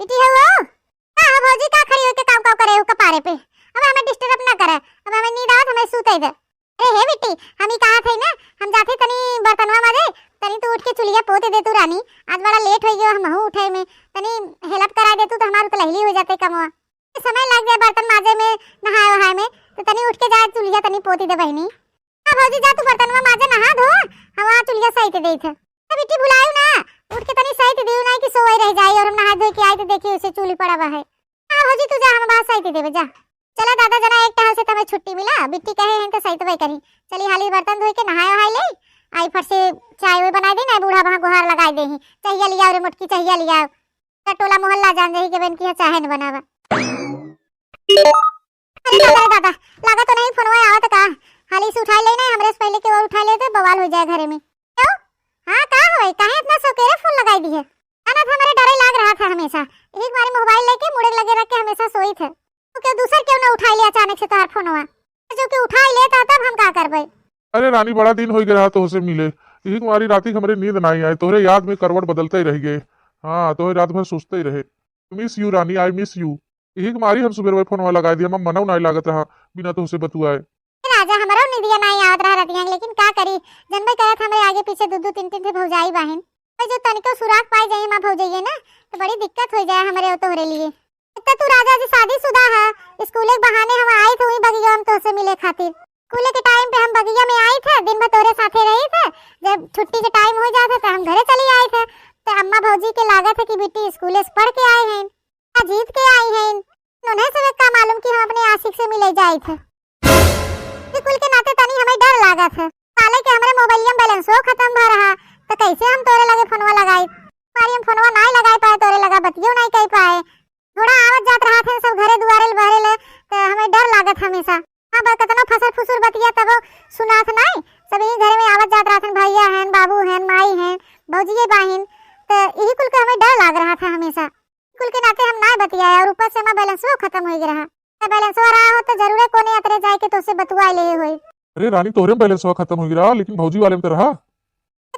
बेटी है वो का है भौजी का खड़ी होके काम काम करे हो कपारे पे। अब हमें डिस्टर्ब ना करे, अब हमें नींद आवत हमें सूते दे। अरे हे बेटी हम ही कहा थे ना हम जाते तनी बर्तनवा माजे, तनी तू उठ के चुलिया पोते दे तू रानी, आज बड़ा लेट हो गयो हम उठे में, तनी हेल्प करा दे तू तो हमार तो लहली हो जाते कमवा, समय लग जाए बर्तन माजे में नहाए वहाए में, तो तनी उठ के जा चुलिया तनी पोती दे बहनी। हां भौजी जा तू बर्तनवा माजे नहा धो, हम आ चुलिया सही दे थे। बेटी भुलायो ना, उठ के तनी सही देऊ ना कि सोए रह जाए और हम नहा धो के आए तो देखिए उसे चूली पड़ा हुआ है। हां भौजी तू जा हम बाहर सही देवे जा। चला दादा जना एक टहल से तुम्हें छुट्टी मिला, बिट्टी कहे हैं तो सही तो वही करी। चली हाली बर्तन धोई के नहाए वहाए ले आई, फट से चाय वो बना दे ना, बूढ़ा वहां गुहार लगाई दे ही चाहिए लिया और मुटकी चाहिए लिया, टोला मोहल्ला जान रही के बन की चाहे न बनावा। अरे दादा लगा तो नहीं फोनवा आवत का, हाली से उठा ले ना हमरे से पहले के और उठा ले तो बवाल हो जाए घरे में। क्यों हां का होई काहे इतना सकेरे फोन लगाई दी है? ना था हमारे डरे लग रहा था हमेशा, एक बार मोबाइल लेके मुड़े लगे रख के हमेशा सोई थे, तो क्यों दूसरा क्यों ना उठा लिया अचानक से तोहर फोनवा, जो कि उठा ही लेता तब हम का करबे। अरे रानी बड़ा दिन हो गया तो उसे मिले, यही तुम्हारी राती हमरे नींद नहीं आई, तोहरे याद में करवट बदलते ही रह गए। हाँ तोहरे रात भर सोचते ही रहे। Miss you Rani, I miss you. यही तुम्हारी हम सुबह फोन लगा दिया, हम मना नहीं लागत रहा बिना तो उसे बतुआए। राजा हमारा निदिया नहीं आवत रहा रतिया, लेकिन का करी जनबे करत हमरे आगे पीछे दो दो तीन तीन थे भौजाई बहन, जो तनिको सुराग पाई जाए मां भौजाइए ना तो बड़ी दिक्कत हो जाए हमरे तोहरे लिए। इतना तू राजा जी शादीशुदा है, स्कूल के बहाने हम आए थे वही बगिया हम तोसे मिले खातिर, स्कूल के टाइम पे हम बगिया में आए थे, दिन भर तोरे साथे रहे थे, जब छुट्टी के टाइम हो जाता तो हम घरे चली आए थे, तो अम्मा भौजी के लागत है कि बेटी स्कूल से पढ़ के आए हैं, जीत के आई हैं, उन्हें सब का मालूम कि हम अपने आशिक से मिले जाए थे, स्कूल के नाते तनी हमें डर लागा था काले के हमारे मोबाइल में बैलेंस हो खत्म भा रहा, तो कैसे हम तोरे लगे फोनवा लगाई, हमारी हम फोनवा नहीं लगाई पाए, तोरे लगा बतियो नहीं कह पाए, थोड़ा आवत जात रहा थे सब घरे दुआरे बहरे ले, तो हमें डर लागत हमेशा। हां बस कितना फसर फुसुर बतिया तब सुनात नहीं, सब यही घर में आवत जात रहा थे, भैया हैं बाबू हैं माई हैं भौजी बहन, तो यही कुल के हमें डर लाग रहा था हमेशा, कुल के नाते हम ना बतियाए, और ऊपर से हमारा बैलेंस वो खत्म हो गया, बैलेंस हो रहा हो तो जरूर कोने अतरे जाए के तो से बतुआ ले होई। अरे रानी तोहरे बैलेंस खत्म हो गया लेकिन भौजी वाले में तो रहा।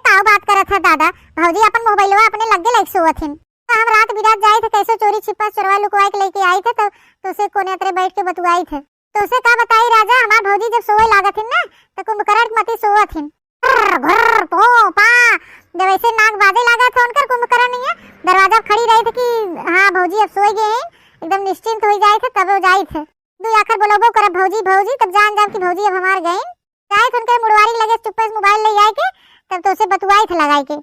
का बात करत है दादा, भौजी अपन मोबाइलवा अपने लगे लाइक सोवथिन, तो हम रात बिरात जाए थे कैसे चोरी छिपा चोरवा लुकवा के लेके आई थे, तो से कोने अतरे बैठ के बतुआई थे, तो से का बताई राजा हमार भौजी जब सोए लागथिन ना तो कुंभकर्ण मती सोवथिन, घर पो पा जब ऐसे नाक बाजे लगा था उनकर कुंभकर्ण नहीं है, दरवाजा खड़ी रही थी कि हां भौजी अब सोए गए हैं, एकदम निश्चिंत हो जाए थे तब वो जाई थे, दो आखर बोलोबो कर भौजी भौजी, तब जान जाब कि भौजी अब हमार गए जाए थे, उनके मुड़वारी लगे चुप्पे से मोबाइल ले आए के तब तो से बतुआई थे लगाई के।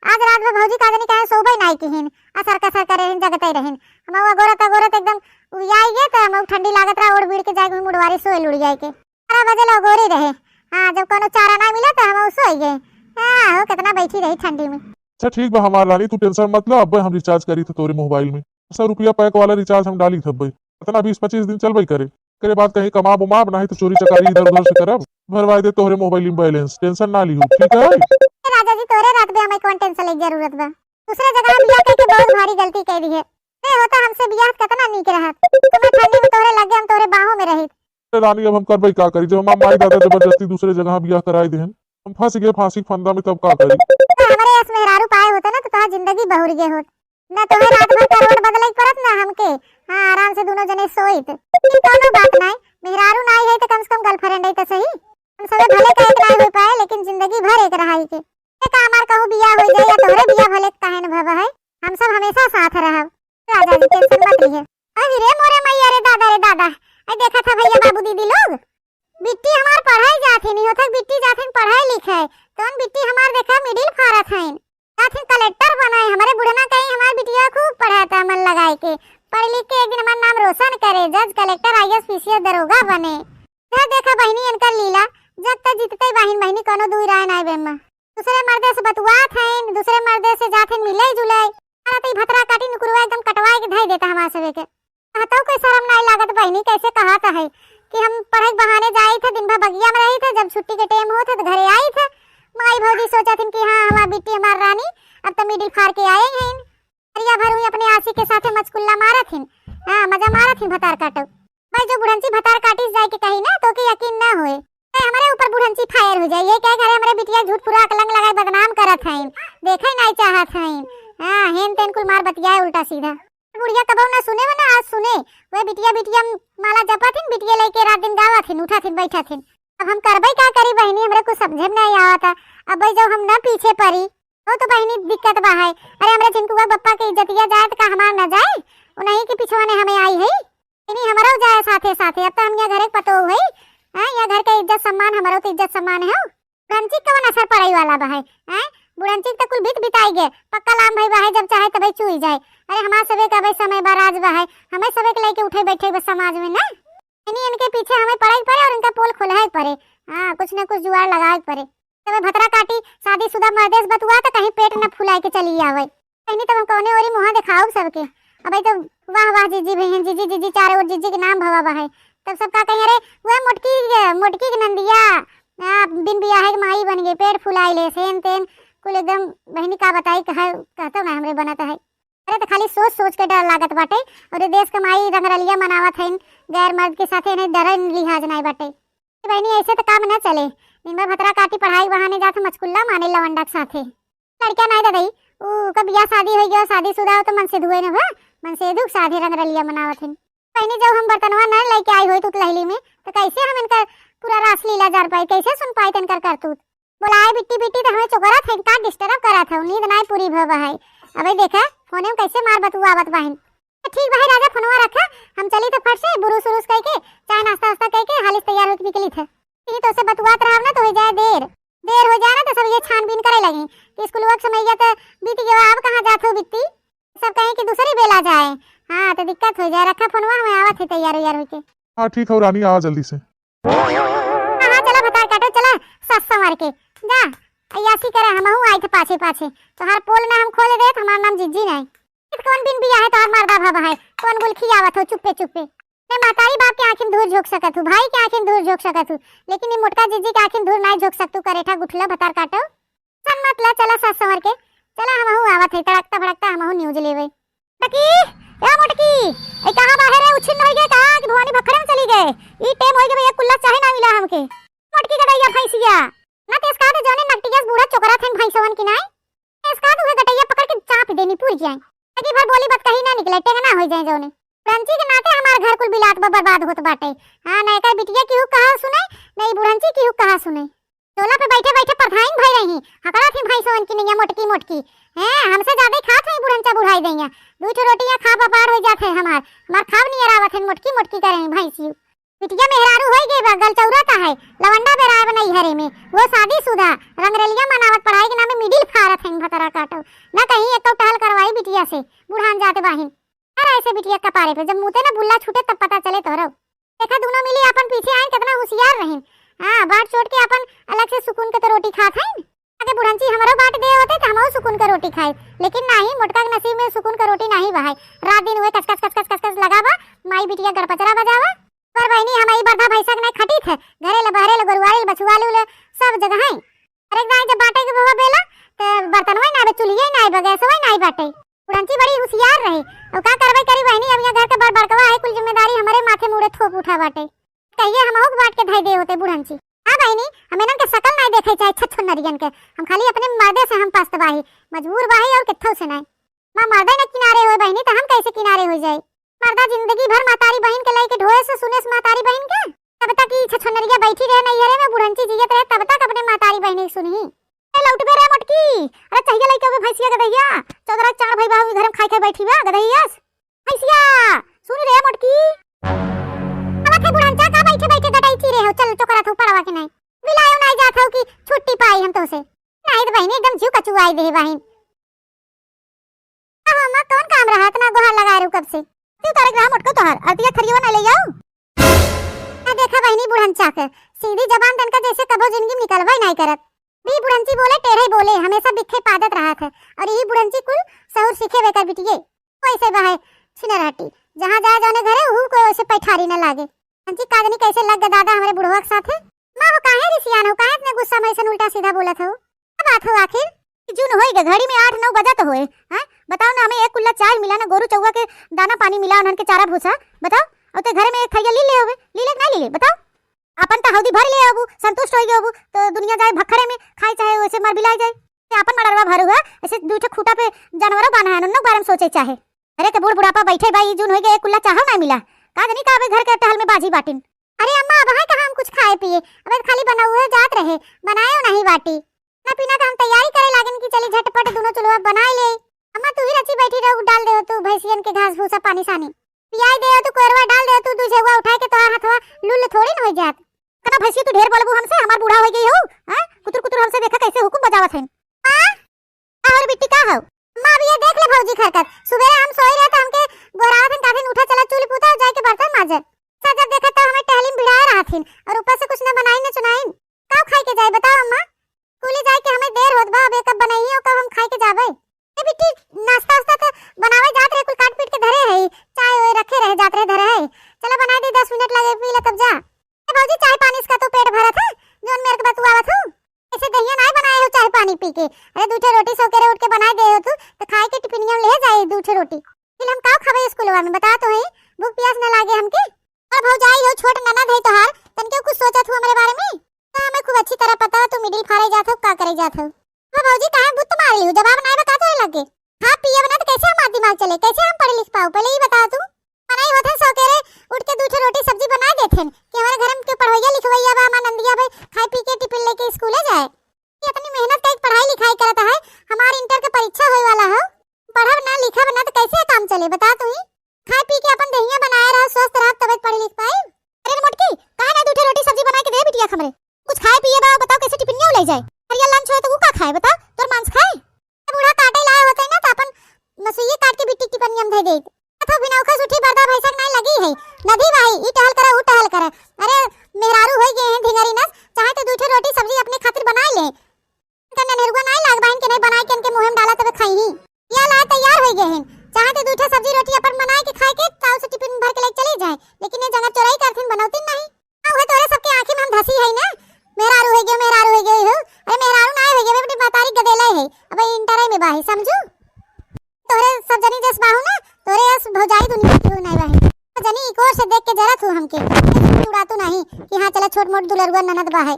आज रात में भौजी का जनी कहे सोबे नहीं किहिन, असर कसर करे रहन जगते रहन, हम अगोरत एकदम उयाई गए तो हम ठंडी लागत रहा ओढ़ बीड़ के जाए मुड़वारी सोए लुड़ जाए के 12 बजे लो गोरी रहे। हां जब कोनो चारा ना मिला तो हम सोई गए। हां हो कितना बैठी रही ठंडी में। अच्छा ठीक बा हमार रानी, तू टेंशन मत लो, अब हम रिचार्ज करी थे तोरे मोबाइल में, 100 रुपया पैक वाला रिचार्ज हम डाली थे, इतना 20-25 दिन चलबई करे, करे बाद कहीं कमा बुमा नहीं तो चोरी चकारी इधर उधर से करब, भरवाई दे तोहरे मोबाइल में बैलेंस, टेंशन ना ली हो ठीक है। राजा जी तोरे रात में हमें कौन टेंशन ले जरूरत बा, दूसरे जगह बियाह करके बहुत भारी गलती कर दी है, नहीं होता हमसे बियाह कितना नीक रहत, तुम्हें ठंडी में तोरे लगे हम तोरे बाहों में रहित। रानी अब हम करबई का करी, जब हम माई दादा जबरदस्ती दूसरे जगह बियाह कराई देहन, हम फंस गए फांसी फंदा में, तब का करी। तो हमारे इस मेहरारू पाए होता ना तो तोहार जिंदगी बहुर गे होत ना, तोहे रात भर करवट बदलई पड़त ना हमके। हां आराम से दोनों जने सोईत, कोनो बात नहीं, मेहरारू नहीं है तो कम से कम गर्लफ्रेंड है तो सही, हम सब भले का एक नहीं हो पाए लेकिन जिंदगी भर एक रहाई के, का हमार कहू बियाह हो जाए या तोहरे बियाह भले काहे न भव है, हम सब हमेशा साथ रहब। राजा जी टेंशन मत लीजिए। अरे रे मोरे मैया रे दादा आई देखा था भैया बाबू दीदी लोग, बिट्टी हमार पढ़ाई जाथे नहीं होता, बिट्टी जाथे पढ़ाई लिखाई, कौन बिट्टी हमार देखा मिडिल फारत है, जाथे कलेक्टर बनाए, हमारे बुढ़ना कहीं हमार बिटिया खूब पढ़ाता मन लगाए के, पढ़ लिख के एक दिन हमारा नाम रोशन करे, जज कलेक्टर आईएएस पीसीएस दरोगा बने। फिर देखा बहनी इनका लीला, जब तक जीतते बहनी कोनो दूर राय नहीं बेमा, दूसरे मर्दे से बतुआत है, दूसरे मर्दे से जाथे मिले जुले, आते भतरा काटी नुकुरवा एकदम कटवाए के धई देता हमार सबे के, कहता कोई शर्म नहीं लागत बहनी, कैसे कहाता है कि हम पढ़ाई बहाने जाए थे, दिन भर बगिया में रही थे, जब छुट्टी के टाइम होते तो घरे आई थे, माई भौजी सोचा थी कि हाँ हमारी बिट्टी हमार रानी अब तो मिडिल फार के आए हैं, हरिया भर हुई अपने आशी के साथे मचकुल्ला मारा थी, हां मजा मारा थी भतार काटो, भाई जो बुढ़ंची भतार काटिस जाए के कही ना तो कि यकीन ना होए, हमारे ऊपर बुढ़ंची फायर हो जाए, ये क्या करे हमारे बिटिया झूठ पूरा अकलंग लगाए बदनाम करत हैं, देखे नहीं चाहत हैं, हां हेन तेन कुल मार बतियाए उल्टा सीधा। बुढ़िया कबो ना सुने ना आज सुने। वे बिटिया बिटिया माला जपा थी, बिटिया लेके रात दिन गावा थी, उठा थी, बैठा थी। अब हम करबे क्या करी बहनी, हमरा कुछ समझे में नहीं आवता। अब भाई जब हम ना पीछे पड़ी तो बहनी दिक्कत बा है। अरे हमरा झिनकुआ बप्पा के इज्जतिया जाए तो का हमार ना जाए, उन्हीं के पिछवाने हमें आई है, इन्हीं हमारा जाए साथे साथे। अब तो हम यहाँ घर एक पतो है, यहाँ घर का इज्जत सम्मान हमारा तो इज्जत सम्मान है। बुढ़ंची कवन असर पड़ाई वाला बा है, बुढ़ंची तो कुल बीत बिताई गे, पक्का लाम भाई बा है, जब चाहे तब चुई जाए। अरे हमार सबे का भाई समय बराज बा है, हमें सबे के लेके उठे बैठे बस समाज में ना, इन्हीं इनके पीछे हमें पड़ाई पड़े और इनका पोल खोला पड़े। हाँ कुछ न कुछ जुआड़ लगाए पड़े। तब भतरा काटी शादीशुदा मर्देश बतुआ तो कहीं पेट न फुलाए के चली आवे, कहीं तब हम कौने ओरी मुँह दिखाओ सबके। अब तो वाह वाह जीजी भैया, जीजी जीजी चारों ओर जीजी के नाम भवा बा है। तब सब का कहीं अरे वह मोटकी की नंदिया बिन बियाह के माई बन गई, पेट फुलाई ले सेन तेन कुल एकदम। बहनी का बताई कहता ना हमरे बनता है। अरे तो खाली सोच सोच के डर लागत बाटे, और देश कमाई रंगरलिया मनावत है, गैर मर्द के साथे इन्हें डर लिहाज नहीं बाटे। बहनी ऐसे तो काम न चले, दिन भर भतरा काटी पढ़ाई बहाने जाते मचकुल्ला माने लवंडा के साथे। लड़कियां नहीं दादाई कब बियाह शादी हो गया, शादी शुदा हो तो मन से धुए न भा, मन से दुख साधे रंगरलिया मनावत है। बहनी जब हम बर्तनवा न लेके आई हो तो लहली में, तो कैसे हम इनका पूरा रास लीला जार पाई, कैसे सुन पाई तनकर करतूत। बोलाए बिट्टी बिट्टी तो हमें चोकरा था, का डिस्टर्ब करा था, नींद नहीं पूरी भवा है। अबे देखा फोने में कैसे मार बतुआवत बहन। ठीक भाई राजा फोनवा रखा, हम चली तो फट से बुरुस उरुस कह के चाय नाश्ता वास्ता कह के हालिस तैयार होके निकली थे। तो से बतुआत रहा ना तो हो जाए देर हो जाए ना तो सब ये छानबीन करे लगी कि स्कूल वक्त समय गया तो बीत गया, अब कहाँ जाते हो बित्ती, सब कहीं कि दूसरी बेला जाए। हाँ तो दिक्कत हो जाए, रखा फोनवा, हमें आवा थे तैयार होके। हाँ ठीक है रानी, आ जल्दी से। हाँ चला भतार काटो, चला सस संवर के जा, अयासी करे हमहू आई थे पाछे पाछे। तो हर पोल में हम खोले दे, हमारा नाम जिज्जी नहीं, कौन बिन बिया है तो मर्दा भाभा है, कौन गुल खियावत हो चुप्पे चुप्पे। मैं मातारी बाप के आंखें धूर झोंक सकत हूँ, भाई के आंखें धूर झोंक सकत हूँ, लेकिन ये मोटका जिज्जी के आंखें धूर नहीं झोंक सकतू। करेठा गुठला भतार काटो सन मतलब, चला सस संवर के चला, हमहू आवत है तड़कता भड़कता, हमहू न्यूज लेवे। टकी ए मोटकी ए कहां बाहर है, उछिन हो गए कहां कि भवानी भखड़े में चली गए। ई टाइम हो गए भैया, कुल्ला चाहे ना मिला हमके। मोटकी गटैया भैंसिया ना तेस का दे, जोने नकटियास बूढ़ा चोकरा थन भैंसवन की नाई, तेस का दे गटैया पकड़ के चाप देनी पूरी जाए, ताकि भर बोली बात कहीं ना निकले, टेंगना हो जाए जोने। बुढ़ंची के नाते हमार घर कुल बिलात बर्बाद होत बाटे। हां नहीं कर बिटिया की हु कहा सुने, नहीं बुढ़ंची की हु कहा सुने। चोला पे बैठे बैठे परधाइन भई रही, हकड़ा थी भैंसवन की नहीं मोटकी मोटकी हैं, हमसे ज्यादा खात है बुढ़ंचा बुढ़ाई देंगे। दो ठो रोटियां खा पार हो जाते हैं, हमार खाव नहीं अरावत है, मोटकी मोटकी करें भैंसी। बिटिया मेहरारू हो गई बा, गल चौराता है, लवंडा बेराय बनई हरे में, वो शादीशुदा रंगरेलिया मनावत, पढ़ाई के नाम में मिडिल फारत है भतरा काटो ना, कहीं एक तो टहल करवाई बिटिया से बुढ़ान जाते बाहिन। अरे ऐसे बिटिया का पारे पे जब मुते ना बुल्ला छूटे तब पता चले तोरो। देखा दोनों मिली अपन पीछे आए, कितना होशियार रहे। हां बाट छोड़ के अपन अलग से सुकून के तो रोटी खात है, अगर बुढ़ंची हमारो बाट दे होते तो हमहू सुकून का रोटी खाए, लेकिन नहीं, मोटका के नसीब में सुकून का रोटी नहीं बहाई। रात दिन हुए कच कच कच कच कच लगावा, माई बिटिया गड़पचरा बजावा। पर बहनी हमारी बरधा भैंसा के नहीं खटी थे, घरे ले बहरे ले गोरुवारी बछुआलू ले सब जगह है। अरे गाय जब बाटे के बवा बेला तो बर्तनवा ना बे, चुलिया ना बे, गैसवा ना बाटे। बुढ़ंची बड़ी होशियार रहे, और का करबे करी बहनी, अब यहाँ घर के बड़ बड़कवा है, कुल जिम्मेदारी हमारे माथे मुड़े थोप उठा बाटे, कहिए हमहू बाट के धई दे होते बुढ़ंची। हाँ बहनी हमें नन के शकल नहीं देखे चाहे छछन नरियन के, हम खाली अपने मर्दे से हम पस्तबाही मजबूर बाही, और कित्थों से नहीं। मां मर्दे न किनारे होए बहनी तो हम कैसे किनारे हो जाए। मर्दा जिंदगी भर मातारी बहन के लेके ढोए से सुने से मातारी बहन के, तब तक ई छछनरिया बैठी रहे नैहरे में, बुढ़ंची जियत रहे तब तक अपने मातारी बहन की सुनही। ए लौटबे रे मोटकी, अरे चाहिए लइका के भैंसिया गदैया, चौदरा चार भाई बाबू घर में खाई खाई बैठी बा गदैयास भैंसिया, सुन रे मोटकी। अब के बुढ़ंचा का बैठे बैठे गटाई चीरे हो, चल चोकरा थू पड़वा के नहीं बिलायो नहीं जात हो कि छुट्टी पाई हम तो से नहीं, तो बहनी एकदम जीव कचुआई दे बहन। अब हम कौन काम रहा इतना गोहार लगा रू कब से, तू तारे ग्राम उठको तोहर अतिया थरियो ना ले जाओ। आ देखा बहनी बुढ़ंचा के सीधी जबान तनका जैसे कबो जिंदगी में निकलवाई नहीं करत। भी बुढ़ंची बोले टेढ़े बोले, हमेशा बिखे पादत रहा था, और यही बुढ़ंची कुल सहूर सीखे बेकर बिटिए कैसे बहे छिनरहटी, जहां जाए जाने घरे हु को ऐसे पैठारी न लागे। अंची कागनी कैसे लग गए दादा हमारे बुढ़वा के साथे। मां वो काहे रिसियान हो, काहे इतने गुस्सा में से उल्टा सीधा बोलत हो, क्या बात हो आखिर। जून होई गए, घड़ी में 8-9 बजा तो होए। हां बताओ ना, हमें एक कुल्ला चाय मिला ना, गोरू चौवा के दाना पानी मिला, उनन के चारा भूसा, बताओ। और ते घरे में एक थैया ले होवे, लीले नहीं लीले बताओ। अपन तो हौदी भर ले अबू, संतुष्ट हो गए अबू, तो दुनिया जाए भखड़े में खाई चाहे वैसे मर बिलाई जाए, ते अपन मड़रवा भर हुआ ऐसे दूठे खूटा पे जानवरों बांधा है, उन बारे में सोचे चाहे अरे तो बूढ़ बुढ़ापा बैठे भाई जून हो गए कुल्ला चाहो ना मिला का जानी का घर के टहल में बाजी बाटिन। अरे अम्मा अब है कहाँ हम कुछ खाए पिए, अब खाली बना हुआ जात रहे, बनाए नहीं बाटी ना पीना का हम तैयारी करे लागन की चली झटपट दोनों चुलवा बनाए ले। अम्मा तू ही रची बैठी रहो, डाल दे तू भैंसियन के घास भूसा पानी सानी पियाई दे तू, कोरवा डाल दे तू, दूजे हुआ उठाए के तो हाथवा लुल थोड़ी न हो जात। कना भैंसी तू ढेर बोलबू हमसे, हमार बूढ़ा हो गई हो हां कुतुर कुतुर हमसे देखा कैसे हुकुम बजावत है। हां और बिट्टी का हो अम्मा अब ये देख ले भौजी खरकत, सुबह हम सोई रहे तो हमके गोरावत हैं काफी उठा चला चूल्ही पूता जाए के बर्तन माजे, जब देखा तो हमें टहलीम भिड़ाए रहथिन और ऊपर से कुछ न बनाई न चुनाई। का खाई के जाए बताओ अम्मा, स्कूले जाए के हमें देर होत बा, अब कब बनाई और कब हम खाई के जाबे। ए बिट्टी नाश्ता वास्ता तो बनावे जात रहे, कुल काट पीट के धरे है, चाय ओए रखे रहे जात रहे धरे है, चलो बना दे 10 मिनट लगे पी ले तब जा। ए भौजी चाय पानी इसका तो पेट भरा था जोन मेरे के बतुआवत हूं, ऐसे दहिया नहीं बनाए हो चाय पानी पी के। अरे दूठे रोटी सोकेरे उठ के बनाए दे हो तू तो खाए के टिफिनिया में ले जाए दूठे रोटी, फिर हम का खावे स्कूलवा में बता तो है, भूख प्यास न लागे हमके। और भौजाई हो छोट ननद है तोहार, तनके कुछ सोचत हूं हमरे बारे में तो हमें खूब अच्छी तरह पता तू मिडिल फारे जात हो का करे जात हो। हां भौजी काहे बुत मार ली, जवाब नहीं बता तो लगे। हां पिए बना तो कैसे हमारा दिमाग चले, कैसे हम पढ़ लिख पाओ, पहले ही बता तू। बनाई होथे सोकेरे उठ के दूठे रोटी सब्जी बना देथेन कि हमारे घर में के पढ़वैया लिखवैया बा, हमार नंदिया भाई खाई पी के टिफिन लेके स्कूले जाए। ये इतनी मेहनत का पढ़ाई लिखाई करता है, हमार इंटर का परीक्षा होए वाला है, पढ़ब ना लिखब ना तो कैसे काम चले बता तू ही। खाई पी के अपन दहिया बनाए रहो, स्वस्थ रह तब पढ़ लिख पाए। अरे मोटकी काहे ना दूठे रोटी सब्जी बना के दे बिटिया हमरे, कुछ खाए पिए बा बताओ कैसे टिफिनिया ले जाए। अरे लंच होए तो वो का खाए बता, तोर मांस खाए। बूढ़ा काटे लाए होते ना तो अपन मसुइये काट के बिट्टी टिफिनिया में दे दे, अथवा बिना उखस उठी बरदा भैंसक नहीं लगी है नदी भाई ई टहल करे ऊ टहल करे। अरे मेहरारू होई गए हैं ढिंगरी नस, चाहे तो दूठे रोटी सब्जी अपने खातिर बनाए ले, कने नेरुआ नहीं लाग बहन के नहीं बनाए के इनके मुंह में डाला तब खाई ही या ला तैयार हो गए हैं, चाहे तो दूठे सब्जी रोटी अपन बनाए के खाए के ताऊ से टिफिन भर के ले चले जाए, लेकिन ये जगह चोराई करथिन बनौती नहीं। ओए तोरे सबके आंखें में हम धसी है ना, मेहरारू हो गए हो। अरे मेहरारू नहीं हो गए बेटी मातारी गदेला है, अब इंटरे में बाही समझू तोरे सब जनी जस बाहू ना, तोरे यस भौजाई दुनिया की नहीं बाही जनी एक और से देख के जरा तू हमके उड़ा तू नहीं कि हां चला छोट मोट दुलरुआ ननद बाहे।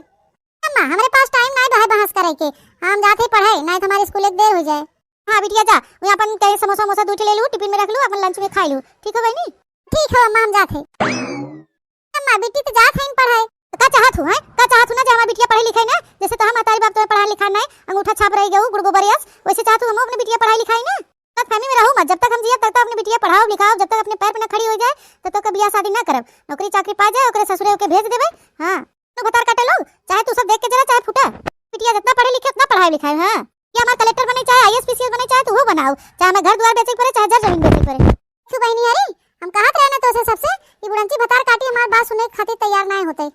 अम्मा हमारे पास टाइम नहीं बाहे बहस करे के, हम जाते पढ़ाई नहीं तो हमारे स्कूल एक देर हो जाए। हां बिटिया जा वो अपन कहीं समोसा मोसा दूठे ले लूं टिफिन में रख लूं अपन लंच में खा लूं, ठीक है बहनी। ठीक है अम्मा हम जाते। अम्मा बेटी तो जात है इन पढ़ाई का चाहत हूं है का चाहत हूं ना जे हमार बिटिया पढ़ाई लिखाई ना, जैसे तो हम मातारी बाप तो पढ़ा लिखा नहीं अंगूठा छाप रही गऊ गुड़गो बरियास, वैसे चाहत हूं हम अपनी बिटिया पढ़ाई लिखाई ना, तब फैमिली में रहूं मत, जब तक हम जिए तब तक अपनी बिटिया पढ़ाओ लिखाओ, जब तक अपने पैर पे न खड़ी हो जाए तब तक बियाह शादी ना करब, नौकरी चाकरी पा जाए ओकरे ससुरे के भेज देबे। हां तो बतार काटे लो, चाहे तू सब देख के जरा चाहे फुटा बिटिया जितना पढ़े लिखे उतना पढ़ाई लिखाई। हां ये हमार कलेक्टर बने चाहे आईएएस पीसीएस बने चाहे तू वो बनाओ, चाहे हमें घर द्वार बेचे पड़े चाहे जर जमीन बेचे पड़े। क्यों बहनी अरे हम कहत रहे ना तो से सबसे ये बुढ़ंची बतार काटी हमार बात सुने खातिर तैयार नहीं होते,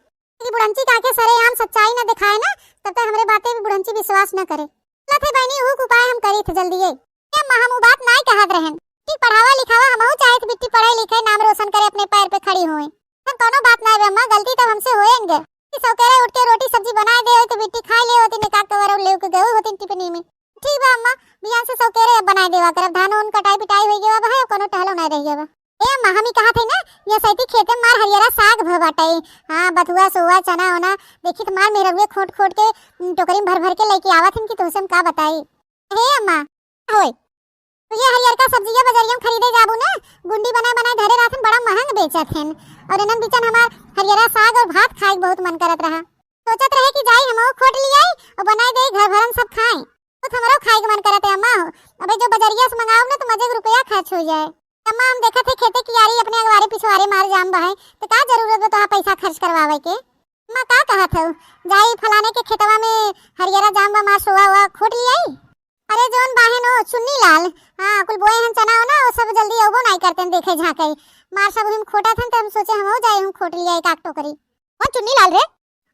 ये बुढ़ंची का के सरे आम सच्चाई ना दिखाए ना तब तक हमरे बातें भी बुढ़ंची विश्वास ना करे। लथे बहनी हुक उपाय हम करी थे जल्दी ये हम बात नहीं कहत रहन कि पढ़ावा लिखावा हमहु चाहे बिट्टी पढ़ाई लिखाई नाम रोशन करे अपने पैर पे खड़ी होए, हम कोनो बात नहीं अम्मा गलती तो हमसे होएंगे कि सौकेरे उठ के रोटी सब्जी बनाए दे तो बिट्टी खाई ले होती निकाल के वरो ले के गए होती टिफिनी में। ठीक बा अम्मा बियान से सौकेरे बनाए देवा करब, धान उन कटाई पिटाई होई गेवा भाई कोनो टहलो नहीं रह गेवा। ए अम्मा हम ही कहा थे ना ये सैती खेते में मार हरियरा साग भ बाटे, हां बथुआ सोवा चना होना देखी तो मार मेरे खोट खोट के टोकरी में भर भर के लेके आवत हन कि तुमसे हम का बताई। हे अम्मा होय तो ये हरियर का सब्जियां बाजारियों में खरीदे जाबू ना, गुंडी बनाए बनाए धरे राथन बड़ा महंग बेचत हन, और इनन बिचन हमार हरियरा साग और भात खाए बहुत मन करत रहा, सोचत रहे कि जाई हमो खोट ली आई और बनाए दे घर भरन सब खाएं, तो हमरो खाए के मन करत है अम्मा। अबे जो बाजारिया से मंगाओ ना तो मजे रुपया खर्च हो जाए। अम्मा हम देखत है खेते की यारी अपने अगवारे पिछवारे मार जाम बहाए तो का जरूरत है तो पैसा खर्च करवावे के। अम्मा का कहत हो जाई फलाने के खेतवा में हरियरा जाम बा मार सोवा हुआ खोट ली आई। अरे जोन बाहन हो चुन्नी लाल हां कुल बोए हम चना हो ना वो सब जल्दी ओबो नहीं करते देखे झाके मार सब हम खोटा थन त हम सोचे हम हो जाए हम खोट लिया एक आटो करी। कौन चुन्नी लाल रे?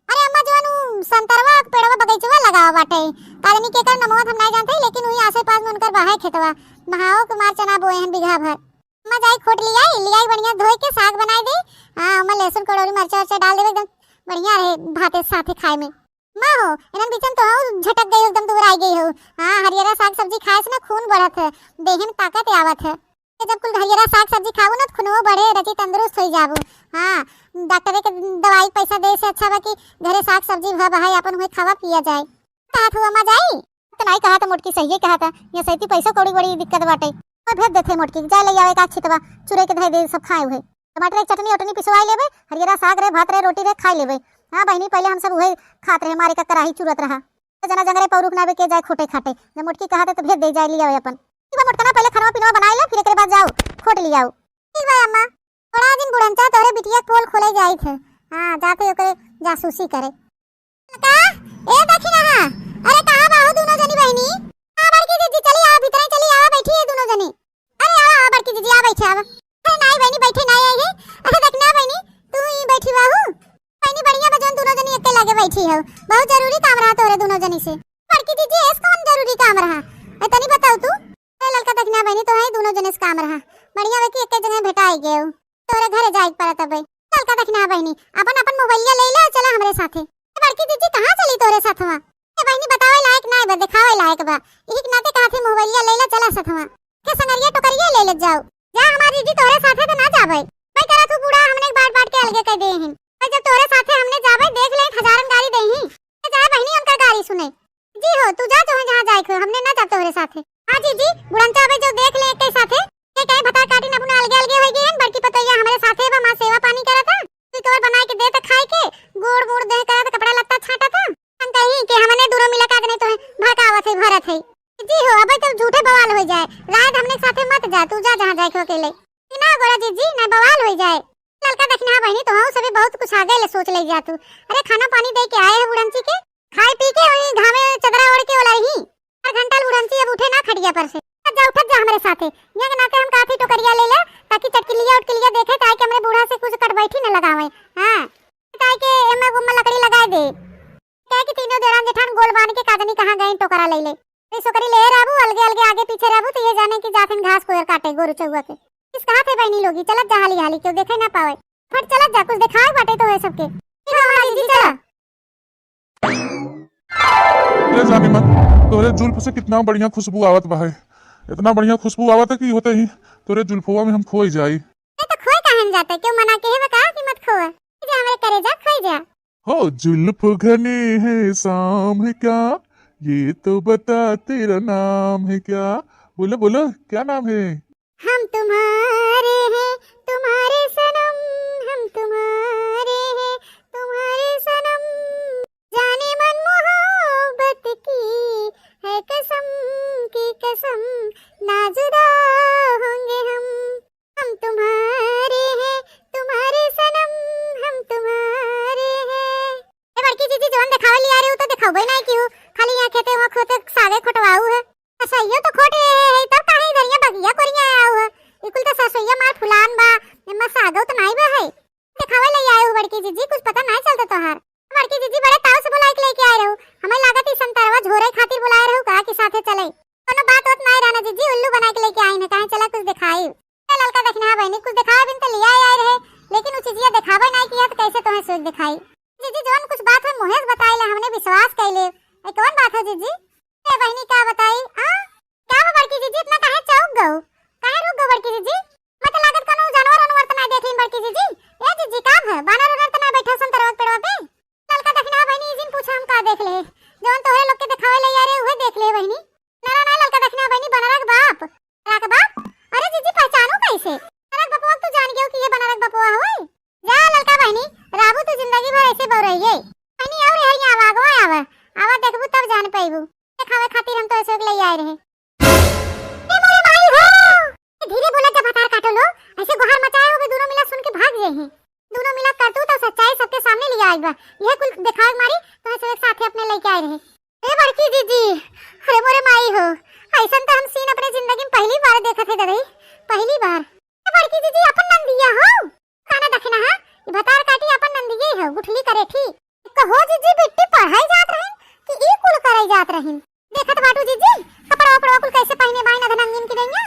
अरे अम्मा जोन संतरवा पेड़वा बगीचवा लगावा बाटे कालनी के कर नमोत हम नहीं जानते, लेकिन वही आसे-पास में उनकर बाहे खेतवा महाओ के मार चना बोए हन बीघा भर। अम्मा जाई खोट लियाई बढ़िया धोई के साग बनाई दे, हां अम्मा लहसुन कड़ोरी मरचा वरचा डाल देबे एकदम बढ़िया रहे भाते साथे खाए में। मां हो इनन बिचन तो झटक गई एकदम दूर आई गई हो। हां हरियरा साग सब्जी खाए से ना खून बढ़त है, देह में ताकत आवत है, जब कुल हरियरा साग सब्जी खाबू ना खुनवो बढ़े रची तंदुरुस्त हो जाबू। हां डॉक्टर के दवाई पैसा दे से अच्छा बा कि घरे साग सब्जी भ बहाई अपन होय खावा पिया जाए। कहत हुआ मा जाई तो नहीं कहा था मोटकी सही कहा था, ये सही पैसा कौड़ी बड़ी दिक्कत बाटे, और भेज देथे मोटकी जाए ले आवे का छितवा चुरे के धै दे सब खाए हुए टमाटर एक चटनी उटनी पिसवाई लेबे हरियरा साग रे भात रे रोटी रे खाई लेबे। हां बहनी पहले हम सब उहे खात रहे हमारे का कराही चुरत रहा जना जंगरे पौरुक ना के जाए खोटे खाटे जब मोटकी कहा तो भेज दे जाए ले आवे अपन ठीक बा मोटकना पहले खाना पीना बनाई ले फिर एकरे बाद जाओ खोट ले आओ। ठीक बा अम्मा थोड़ा दिन बुढ़नचा तोरे बिटिया पोल खोले जाई थे। हां जाते ओकरे जासूसी करे का ए देखी ना हां अरे कहां बाहु दोनों जनी बहनी हां बड़की दीदी चली आ भीतर चली आ बैठी है दोनों जनी अरे आ बड़की दीदी आ बैठे आ अरे नहीं बहनी बैठे नहीं आई है अरे देखना बहनी तू ही बैठी बाहु बहनी बढ़िया बजन दोनों जनी एक लगे बैठी हो बहुत जरूरी काम रहा तोरे दोनों जनी से बड़की दीदी एस कौन जरूरी काम रहा ए तनी बताओ तू ए लड़का देखना बहनी तो है दोनों जने से काम रहा बढ़िया वे की एक जगह भेटाई गए तोरे घरे जाए पड़त बे लड़का देखना बहनी अपन अपन मोबाइलिया ले ले चला हमरे साथे बड़की दीदी कहां चली तोरे साथवा ए बहनी बतावे लायक नहीं बे दिखावे लायक बा एक नाते कहां थे मोबाइलिया ले ले चला साथवा के संगरिया टोकरिया ले ले जाओ जा हमारी दीदी तोरे साथे तो ना जावे मैं करा तू बूढ़ा हमने बाट बाट के अलगे कह दे हैं और जब तोरे साथे हमने जावे देख ले हजारन गाड़ी देही ए जा बहनी उनका गाड़ी सुने जी हो तू जा जो जहां जाए खो हमने ना जा तोरे साथे हां जी जी बुढ़ंता बे जो देख ले के साथे के कहे बता काटी ना अपना अलगे अलगे हो गए हैं बड़की पतैया हमारे साथे बा मां सेवा पानी करा था तू कवर बना के दे त खाए के गोड़ गोड़ दे करा त कपड़ा लत्ता छाटा था हम कही के हमने दूरो मिला का नहीं तो भड़कावत है भरत है जी हो अबे तो झूठे बवाल हो जाए रात हमने साथे मत जा तू जा जहां जाए खो अकेले ना गोरा जी ना बवाल हो जाए लड़का देखना बहनी तो हम सभी बहुत कुछ आगे ले सोच ले जा तू अरे खाना पानी दे के आए है बुढ़ंची के खाए पी के वही घामे चदरा ओढ़ के ओलाई ही हर घंटा बुढ़ंची अब उठे ना खटिया पर से उठ जा हमारे साथे ये के नाते हम काफी टोकरिया ले ले ताकि चटकिलिया उटकिलिया देखे ताकि हमरे बूढ़ा से कुछ कट बैठी न लगावे हां ताकि एमे गुम्मा लकड़ी लगाए दे कहे कि तीनों देरान जेठान गोल बांध के कादनी कहां गए टोकरा ले ले ए सोकरी ले रहबू अलगे अलगे आगे पीछे रहबू तो ये जाने की जाथन घास कोयर काटे गोरु चौवा के किस कहां थे बहनी लोगी चलत जा हाली हाली क्यों देखे ना पावे फट चलत जा कुछ दिखाए बाटे तो है सबके हमारी जी चला ले जाने मन तोरे जुल्फ से कितना बढ़िया खुशबू आवत बा है इतना बढ़िया खुशबू आवत है कि होते ही तोरे जुल्फवा में हम खोई जाई ए तो खोए काहे जाता क्यों मना के है बका कि मत खोए जा हमारे करे जा खोई जा हो जुल्फ घने हैं शाम है क्या ये तो बता तेरा नाम है क्या बोलो बोलो क्या नाम है हम तुम्हारे हैं तुम्हारे सनम हम तुम्हारे हैं तुम्हारे सनम जाने मन मोहब्बत की है कसम की कसम ना जुदा होंगे हम तुम्हारे हैं तुम्हारे सनम हम तुम्हारे हैं ए बड़की जीजी जोन दिखावे लिया रे हो तो दिखावे नहीं क्यों खाली यहां खेते वहां खोते सागे खोटवाऊ है ससैया तो खोटे है तब काहे इधरिया बगिया कोरिया आऊ है इकुल तो ससैया मार फुलान बा एमा सागो तो नहीं बा है दिखावे ले आए हो बड़की जीजी कुछ पता नहीं चलता तोहार बड़की जीजी बड़े ताव से बुलाए के लेके आए रहू हमें लागत ही संतरवा झोरे खातिर बुलाए रहू का कि साथे चले कोनो बात होत नहीं रहना जीजी उल्लू बना के लेके आई ने काहे चला कुछ दिखाई ललका देखना बहनी कुछ दिखावे बिन तो लिया आए रहे लेकिन उ चीजिया दिखावे नहीं किया तो कैसे तुम्हें सोच दिखाई जीजी जोन कुछ बात है मोहेश बताइले हमने विश्वास कैले ए कौन बात है जीजी ए बहनी क्या बताई हां क्या बा बड़की जीजी इतना काहे चौक गओ काहे रुक गओ बड़की जीजी मत लागत कोनो जानवर अनवर त नहीं देखी बड़की जीजी ए जीजी का है बानर उनर त नहीं बैठा सन तरवा पेड़वा पे ललका देखना बहनी इस दिन पूछा हम का देख ले जोन तोहरे लोग के दिखावे ले यारे उहे देख ले बहनी ना ना ललका देखना बहनी बनरक बाप बनरक बाप अरे जीजी पहचानो कैसे बनरक बपुआ तू जान गयो कि ये बनरक बपुआ होय जा ललका बहनी राबू तू जिंदगी भर ऐसे बौ रही है बहनी और है यहां आगवा आवा देखबू तब जान पाइबू दिखावे खातिर हम तो ऐसे ले आए रहे ए मोरे माई हो धीरे बोला जब हतार काटो लो ऐसे गुहार मचाए होगे दोनों मिला सुन के भाग गए हैं दोनों मिला करतू तो सच्चाई सबके सामने ले आई बा यह कुल दिखावे मारी तो ऐसे एक साथे अपने लेके आए रहे ए बड़की जीजी अरे मोरे माई हो ऐसन तो हम सीन अपने जिंदगी में पहली बार देखा थे दरई पहली बार ए बड़की जीजी अपन नंदिया हो खाना देखना है ये भतार काटी अपन नंदिये हो गुठली करे ठीक कहो जीजी बिट्टी पढ़ाई जात रही कि ई कुल कराई जात रही देखत बाटू जीजी कपड़ा वपड़ा कुल कैसे पहने बाई ना धनंगिन की नैया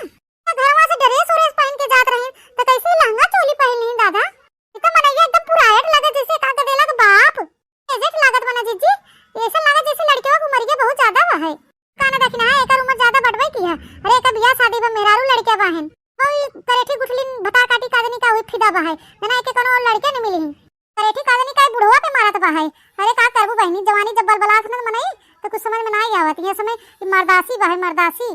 तो घरवा से ड्रेस ओरेस पहन के जात रही तो कैसे लहंगा चोली पहन ली दादा ये तो मनैया एकदम पुरायट लगे जैसे का के देलक बाप एजेट लागत बना जीजी ऐसा लगा जैसे लड़कियों की उम्र बहुत ज्यादा बा है खाना देखना है एकर उम्र ज्यादा बढ़वे की है अरे का बियाह शादी बा मेहरारू लड़किया बहन ओई करेठी गुठली भता काटी कादनी का हुई फिदा बा है ना के कोनो लड़के न मिली करेठी कादनी का बुढ़वा पे मारत बा है अरे का करबू बहनी जवानी जब बलबलास न मनाई तो कुछ समझ में नहीं आवत ये समय मर्दासी बा है मर्दासी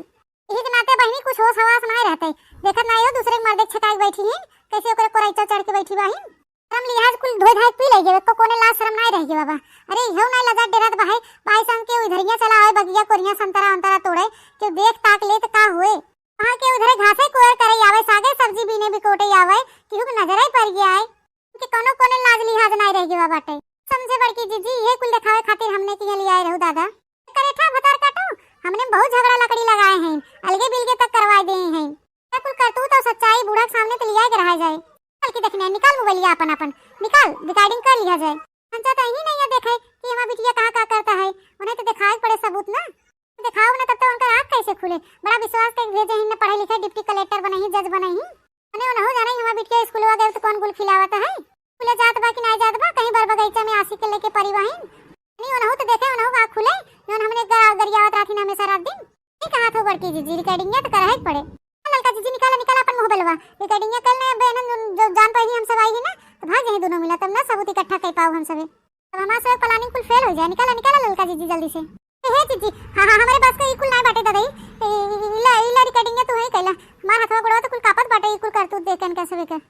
यही के नाते बहनी कुछ होश हवास नहीं रहते, देखत नहीं हो दूसरे के मर्दे छकाई बैठी हैं, कैसे ओकरे कोराइचा चढ़ के बैठी बाहिन। हम लिहाज कुल धोई धाई पी लेगे, को कोने लाज शर्म नहीं रह गे बाबा। अरे इहो नहीं लजा डेरात बाहे भाई संग के उधरिया चला आवे बगिया कोरिया संतरा अंतरा तोड़े के देख ताक ले त का हुए। वहां के उधरे घासे कोयर करे आवे, सागे सब्जी बीने बिकोटे आवे, केहू के नजर ही पड़ गया है कि कोनो कोने लाज लिहाज नहीं रह गे बाबा। टे समझे बड़की जीजी ये कुल दिखावे खातिर हमने के लिए आए रहू दादा। करेठा भतार काटो, हमने बहुत झगड़ा लकड़ी लगाए हैं, अलगे बिलगे तक करवा दे हैं। क्या कुल करतूत और सच्चाई बूढ़ा के सामने तो लिया के रहा जाए। की देखने निकाल मोबाइल अपन अपन निकाल, रिकॉर्डिंग कर लिया जाए। पंचा तो ही नहीं है देखे कि हमारा बिटिया कहाँ करता है, उन्हें तो दिखाई पड़े सबूत ना, दिखाओ ना तब तो उनका आँख कैसे खुले। बड़ा विश्वास तक भेजे ही, पढ़े लिखे डिप्टी कलेक्टर बने ही, जज बने ही, उन्हें उन्हें जाना ही हमारा बिटिया स्कूल गए तो कौन गुल खिलावता है, खुले जात बा कि नहीं जात बा, कहीं बर बगीचा में आसी के लेके परिवाहिन नहीं उन्हें तो देखे उन्हें आँख खुले। हमने गरियावत राखी ना हमेशा रात दिन नहीं कहा था बड़की जीजी रिकॉर्डिंग तो करा ही पड़े। लड़का जीजी निकाला निकाला अपन मोबाइलवा रिकॉर्डिंग कर ले बहन जो जान पाई हम सब आई है ना तो भाग जाए दोनों मिला, तब ना सबूत इकट्ठा कर पाओ हम सब, तब हमारा सब प्लानिंग कुल फेल हो जाए। निकाला निकाला लड़का जीजी जल्दी से। हे जीजी हां हां हमारे पास का इकुल नहीं बाटे दादा, इला रिकॉर्डिंग तो है कैला मार हथवा गोड़वा तो कुल कापत बाटे इकुल कर तू देखन कैसे बेकर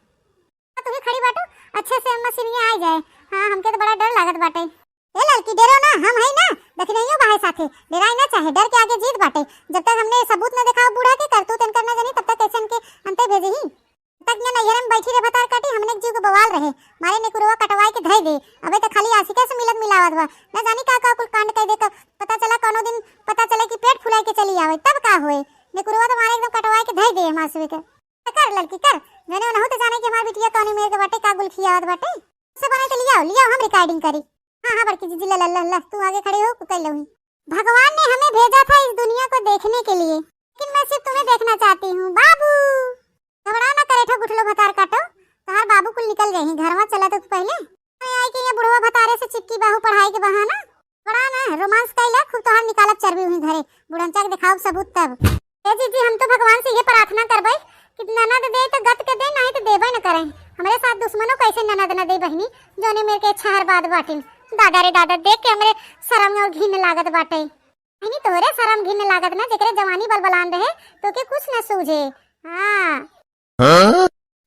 तू ही खड़ी बाटू अच्छे से मशीनिया आ जाए। हां हमके तो बड़ा डर लागत बाटे। ए लड़की डरो ना, हम है ना देख नहीं हो बाहे साथे, डराई ना चाहे, डर के आगे जीत बाटे। जब तक हमने सबूत न दिखाओ बूढ़ा के करतूत इनकर ना जानी तब तक कैसे के अंते भेजे ही तक ना नैहर में बैठी रे भतार काटी हमने जीव को बवाल रहे मारे ने कुरवा कटवाई के धई दे। अबे तो खाली आशिका से मिलत मिलावत बा, ना जानी का कुल कांड कर दे तो पता चला कोनो दिन पता चले कि पेट फुलाई के चली आवे तब का होए। ने कुरवा तो मारे एकदम कटवाई के धई दे मासवे के। कर लड़की कर, मैंने उन्हों तो जाने कि हमारी बिटिया कौन मेरे के बाटे का गुल खियावत बाटे, से बने तो लिया हम रिकॉर्डिंग करी। हाँ हाँ बड़की जीजी ला तू आगे खड़े हो कर लूँ। भगवान ने हमें भेजा था इस दुनिया को देखने के लिए, लेकिन मैं सिर्फ तुम्हें देखना चाहती हूँ। बाबू घबरा ना करे ठो गुठलो भतार काटो, तुम्हार बाबू कुल निकल गए हैं घर में चला तो पहले आई कि ये बुढ़वा भतारे से चिपकी बाहू पढ़ाई के बहाना बड़ा ना रोमांस कैला खूब तोहार निकालब चरबी हुई घरे बुढ़ंचा के दिखाओ सबूत तब। ए जीजी हम तो भगवान से ये प्रार्थना करबै कि ननद दे तो गत के दे नहीं तो देबे न करें। हमारे साथ दुश्मनों कैसे ननद न दे बहनी जोने मेरे के छहर बाद बाटिन। दादा रे दादा देख के हमरे शर्म और घिन लागत बाटे। नहीं तोरे शर्म घिन लागत ना जेकरे जवानी बलबलान रहे तो के कुछ न सूझे। हां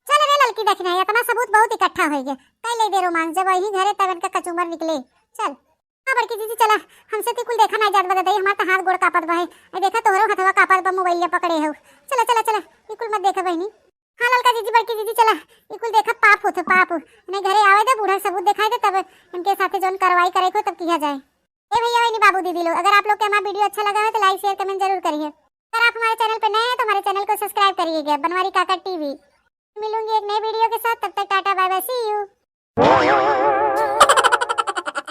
चल रे लड़की देखना है, इतना सबूत बहुत इकट्ठा हो गया कई ले दे रोमांस जब वही घरे तब का कचुमर निकले। चल हां बड़की जीजी चला हमसे तो कुल देखा नहीं जात बता दे हमारा हाथ गोड़ कापत बा है। ए देखा तोहरो हथवा कापत बा मोबाइल पकड़े हो। चला चला चला कुल मत देखा बहनी। हाँ लड़का जीजी बड़की जीजी चला कुल देखा पाप होते पाप ने घरे आवे दे बूढ़ा सबूत दिखाई दे तब इनके साथे जोन कार्रवाई करे को तब किया जाए। ए भैया वही बाबू दीदी लोग अगर आप लोग को हमारा वीडियो अच्छा लगा है तो लाइक शेयर कमेंट जरूर करिए। अगर आप हमारे चैनल पर नए हैं तो हमारे चैनल को सब्सक्राइब करिएगा बनवारी काका टीवी। मिलूंगी एक नई वीडियो के साथ, तब तक tata bye bye see you.